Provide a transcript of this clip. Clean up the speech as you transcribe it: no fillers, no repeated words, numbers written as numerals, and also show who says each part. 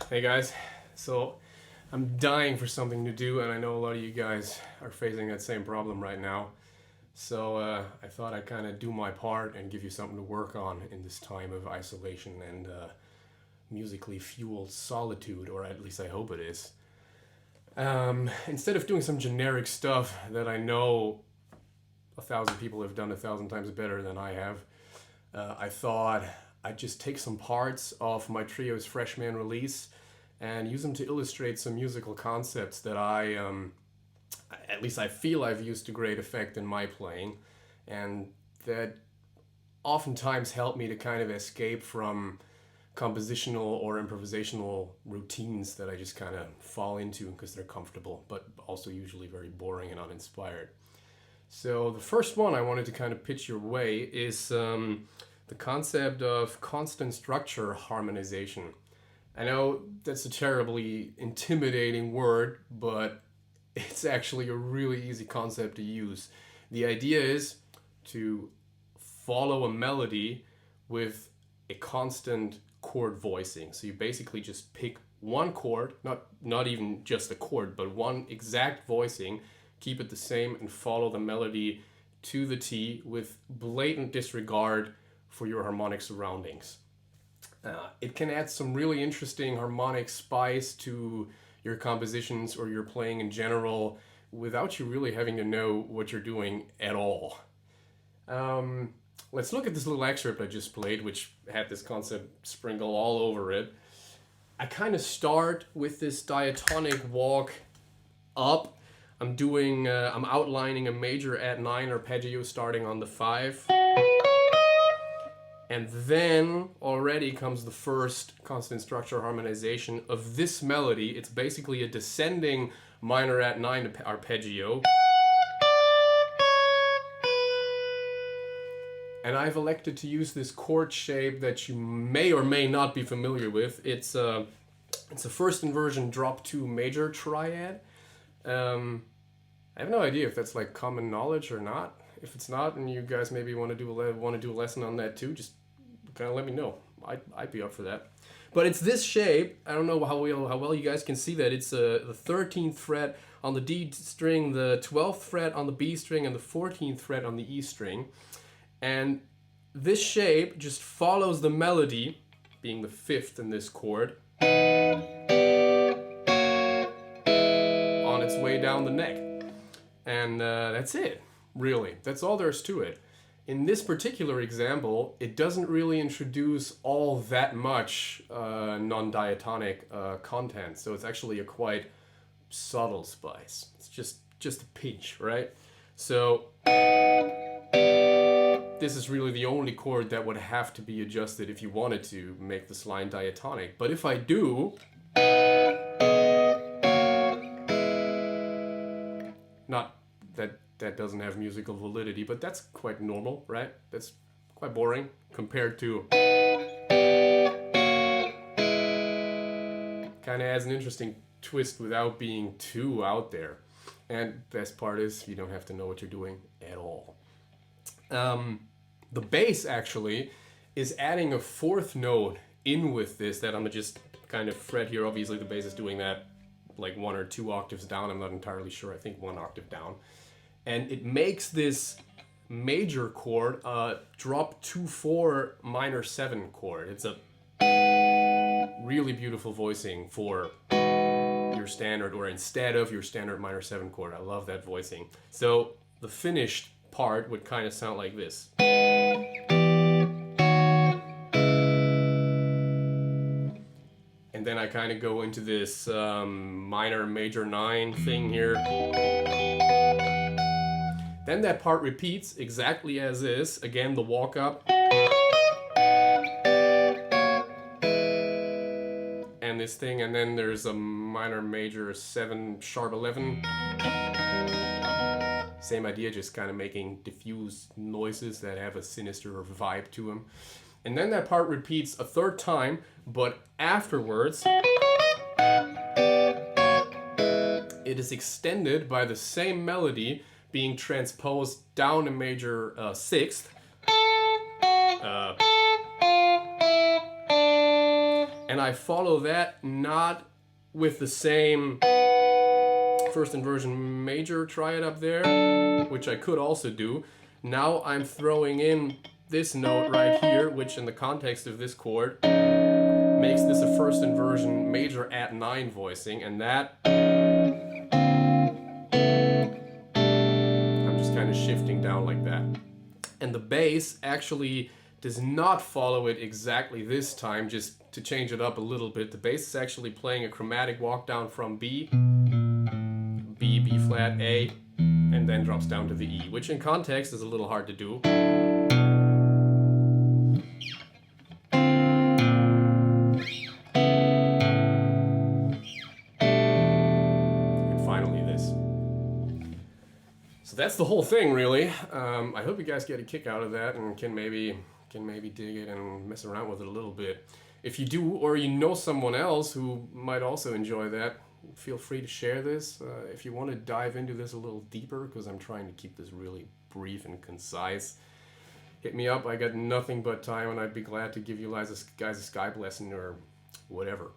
Speaker 1: Hey guys, so I'm dying for something to do, and I know a lot of you guys are facing that same problem right now. So I thought I'd kind of do my part and give you something to work on in this time of isolation and musically fueled solitude, or at least I hope it is. Instead of doing some generic stuff that I know 1,000 people have done 1,000 times better than I have, I thought I'd just take some parts of my trio's freshman release and use them to illustrate some musical concepts that at least I feel I've used to great effect in my playing, and that oftentimes help me to kind of escape from compositional or improvisational routines that I just kind of fall into because they're comfortable, but also usually very boring and uninspired. So the first one I wanted to kind of pitch your way is the concept of constant structure harmonization. I know that's a terribly intimidating word, but it's actually a really easy concept to use. The idea is to follow a melody with a constant chord voicing. So you basically just pick one chord, not even just a chord, but one exact voicing, keep it the same, and follow the melody to the T with blatant disregard for your harmonic surroundings. It can add some really interesting harmonic spice to your compositions or your playing in general without you really having to know what you're doing at all. Let's look at this little excerpt I just played, which had this concept sprinkled all over it. I kind of start with this diatonic walk up. I'm outlining a major at 9 arpeggio starting on the 5. And then already comes the first constant structure harmonization of this melody. It's basically a descending minor at 9 arpeggio. And I've elected to use this chord shape that you may or may not be familiar with. It's a first inversion drop 2 major triad. I have no idea if that's like common knowledge or not. If it's not, and you guys maybe want to do a lesson on that too, just kind of let me know. I'd be up for that. But it's this shape. I don't know how well you guys can see that. It's the 13th fret on the D string, the 12th fret on the B string, and the 14th fret on the E string. And this shape just follows the melody, being the 5th in this chord, on its way down the neck. And that's it, really. That's all there is to it. In this particular example, it doesn't really introduce all that much non-diatonic content, so it's actually a quite subtle spice. It's just a pinch, right? So this is really the only chord that would have to be adjusted if you wanted to make this line diatonic. But if I do, not that doesn't have musical validity, but that's quite normal, right? That's quite boring compared to kind of adds an interesting twist without being too out there. And best part is you don't have to know what you're doing at all. The bass actually is adding a 4th note in with this that I'm gonna just kind of fret here. Obviously the bass is doing that like 1 or 2 octaves down. I'm not entirely sure. I think 1 octave down. And it makes this major chord drop 2/4 minor 7 chord. It's a really beautiful voicing for your standard, or instead of your standard minor 7 chord. I love that voicing. So the finished part would kind of sound like this. And then I kind of go into this minor major 9 thing here. Then that part repeats exactly as is. Again, the walk up. And this thing, and then there's a minor major 7 sharp 11. Same idea, just kind of making diffuse noises that have a sinister vibe to them. And then that part repeats a 3rd time, but afterwards it is extended by the same melody being transposed down a major 6th, And I follow that not with the same first inversion major triad up there, which I could also do. Now I'm throwing in this note right here, which in the context of this chord makes this a first inversion major at 9 voicing, and that I'm just kind of shifting down like that. And the bass actually does not follow it exactly this time, just to change it up a little bit. The bass is actually playing a chromatic walk down from B, B, B flat, A, and then drops down to the E, which in context is a little hard to do. And finally this. So that's the whole thing, really. I hope you guys get a kick out of that and can maybe dig it and mess around with it a little bit. If you do, or you know someone else who might also enjoy that, feel free to share this. If you want to dive into this a little deeper, because I'm trying to keep this really brief and concise, hit me up. I got nothing but time, and I'd be glad to give you guys a Skype lesson or whatever.